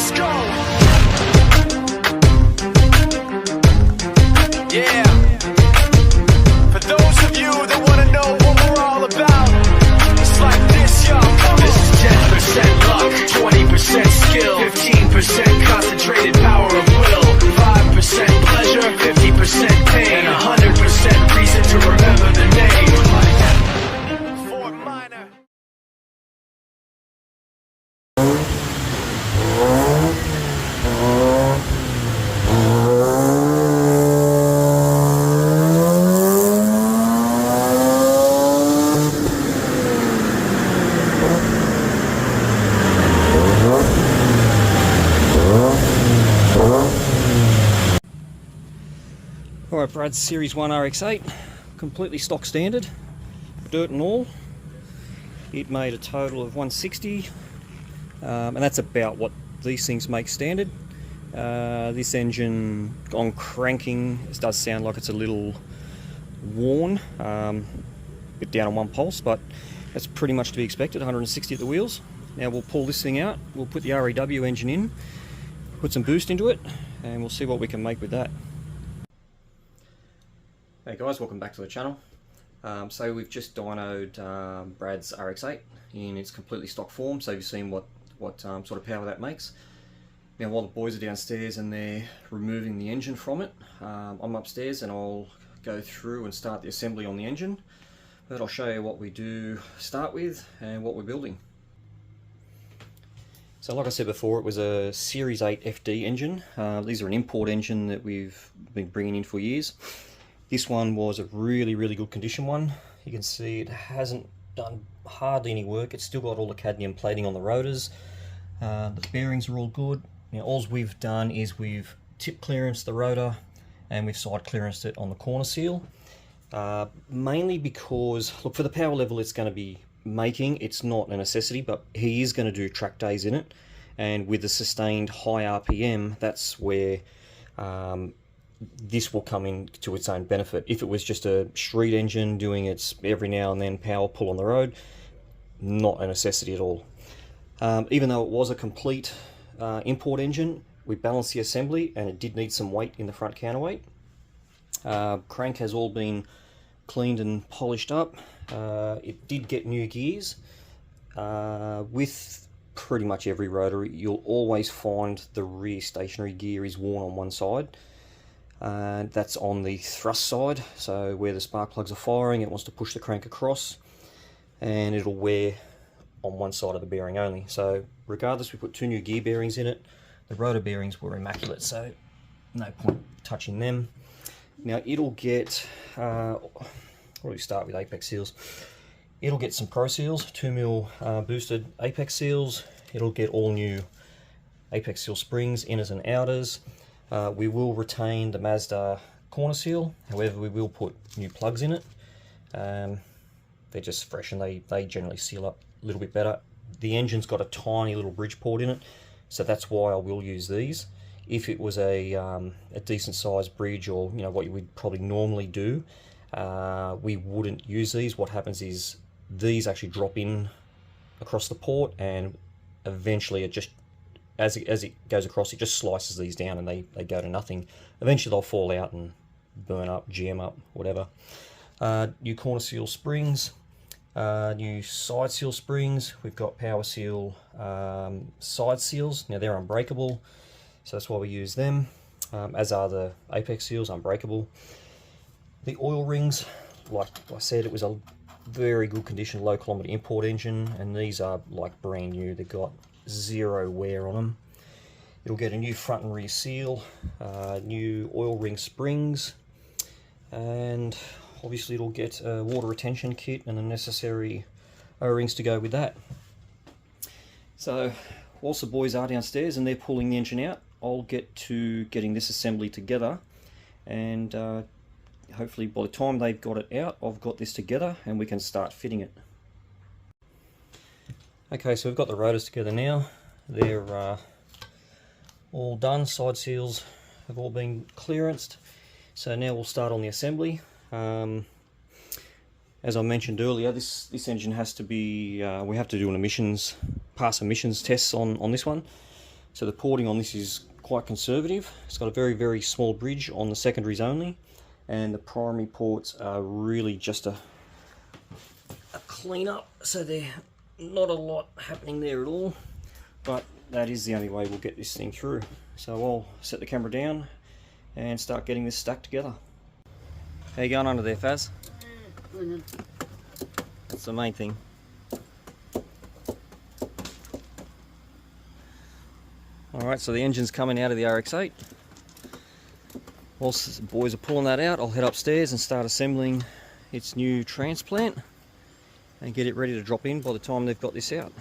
let's go. Yeah. For those of you that want to know what we're all about, it's like this, y'all. This is 10% luck, 20% skill, 15% concentrated power of will, 5% pleasure, 50% pain, and 100% reason to remember the name. Fort Minor. Alright, Brad's Series 1 Rx8, completely stock standard, dirt and all. It made a total of 160, and that's about what these things make standard. This engine, on cranking, it does sound like it's a little worn, a bit down on one pulse, but that's pretty much to be expected, 160 at the wheels. Now we'll pull this thing out, we'll put the REW engine in, put some boost into it, and we'll see what we can make with that. Hey guys, welcome back to the channel. So we've just dynoed Brad's Rx8 in its completely stock form, so you've seen what sort of power that makes. Now while the boys are downstairs and they're removing the engine from it, I'm upstairs and I'll go through and start the assembly on the engine. But I'll show you what we do start with and what we're building. So like I said before, it was a Series 8 FD engine. These are an import engine that we've been bringing in for years. This one was a really good condition one. You can see it hasn't done hardly any work. It's still got all the cadmium plating on the rotors. The bearings are all good. Now, all we've done is we've tip clearanced the rotor and we've side clearanced it on the corner seal. Mainly because, look, for the power level it's going to be making, it's not a necessity, but he is going to do track days in it. And with the sustained high RPM, that's where this will come in to its own benefit. If it was just a street engine doing its every now and then power pull on the road, not a necessity at all. Even though it was a complete import engine, we balanced the assembly and it did need some weight in the front counterweight. Crank has all been cleaned and polished up. It did get new gears. With pretty much every rotor, you'll always find the rear stationary gear is worn on one side. That's on the thrust side, so where the spark plugs are firing, it wants to push the crank across, and it'll wear on one side of the bearing only. So regardless, we put two new gear bearings in it. The rotor bearings were immaculate, so no point touching them. Now it'll get, what do we start with? Apex seals. It'll get some Pro Seals, 2mm boosted Apex seals. It'll get all new Apex seal springs, inners and outers. We will retain the Mazda corner seal, however we will put new plugs in it. They're just fresh and they generally seal up a little bit better. The engine's got a tiny little bridge port in it, so that's why I will use these. If it was a decent sized bridge, or you know what you would probably normally do, we wouldn't use these. What happens is these actually drop in across the port, and eventually it just, as it goes across, it just slices these down and they go to nothing. Eventually they'll fall out and burn up, jam up, whatever. New corner seal springs, new side seal springs. We've got power seal side seals. Now they're unbreakable, so that's why we use them, as are the Apex seals, unbreakable. The oil rings, like I said, it was a very good condition, low kilometre import engine, and these are like brand new. They've got zero wear on them. It'll get a new front and rear seal, new oil ring springs, and obviously it'll get a water retention kit and the necessary O-rings to go with that. So whilst the boys are downstairs and they're pulling the engine out, I'll get to getting this assembly together, and hopefully by the time they've got it out, I've got this together and we can start fitting it. Okay, so we've got the rotors together now. They're all done. Side seals have all been clearanced. So now we'll start on the assembly. As I mentioned earlier, this engine has to be, we have to do an pass emissions tests on this one. So the porting on this is quite conservative. It's got a very small bridge on the secondaries only, and the primary ports are really just a clean up, so they're not a lot happening there at all, but that is the only way we'll get this thing through. So I'll set the camera down and start getting this stacked together. How you going under there, Faz? That's the main thing. Alright, so the engine's coming out of the Rx8. Whilst the boys are pulling that out, I'll head upstairs and start assembling its new transplant and get it ready to drop in by the time they've got this out.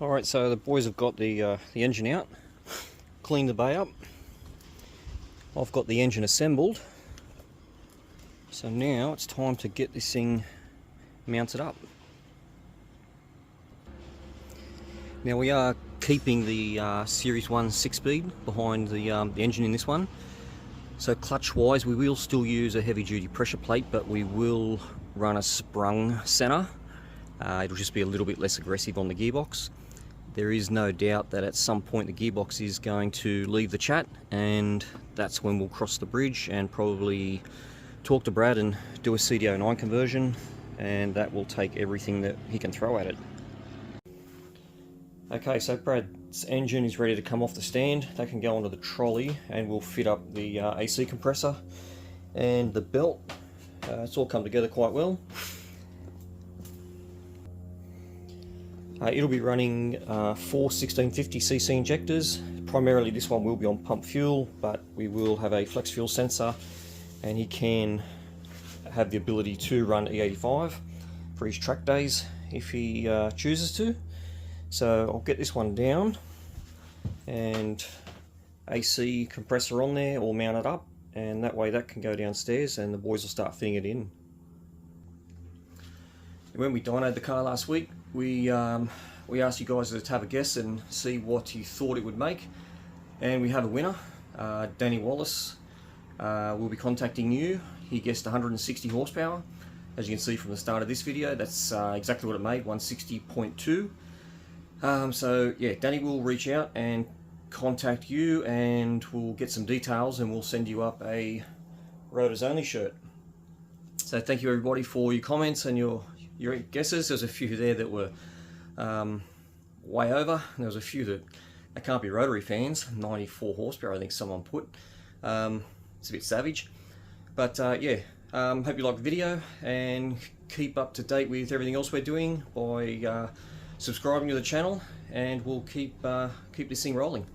Alright, so the boys have got the engine out, cleaned the bay up. I've got the engine assembled. So now it's time to get this thing mounted up. Now we are keeping the Series 1 6-speed behind the engine in this one. So clutch wise we will still use a heavy duty pressure plate, but we will run a sprung center. It'll just be a little bit less aggressive on the gearbox. There is no doubt that at some point the gearbox is going to leave the chat, and that's when we'll cross the bridge and probably talk to Brad and do a CDO9 conversion, and that will take everything that he can throw at it. Okay, so Brad's engine is ready to come off the stand. That can go onto the trolley and we'll fit up the AC compressor and the belt. It's all come together quite well. It'll be running 4 1650cc injectors. Primarily this one will be on pump fuel, but we will have a flex fuel sensor, and he can have the ability to run E85 for his track days if he chooses to. So I'll get this one down and AC compressor on there, all mounted up, and that way that can go downstairs and the boys will start fitting it in. When we dynoed the car last week, we asked you guys to have a guess and see what you thought it would make, and we have a winner. Danny Wallace will be contacting you. He guessed 160 horsepower. As you can see from the start of this video, that's exactly what it made, 160.2. So yeah, Danny will reach out and contact you and we'll get some details and we'll send you up a Rotors Only shirt. So thank you everybody for your comments and your guesses. There's a few there that were way over, and there was a few that can't be rotary fans. 94 horsepower I think someone put. It's a bit savage, but yeah, hope you liked the video and keep up to date with everything else we're doing by subscribing to the channel, and we'll keep this thing rolling.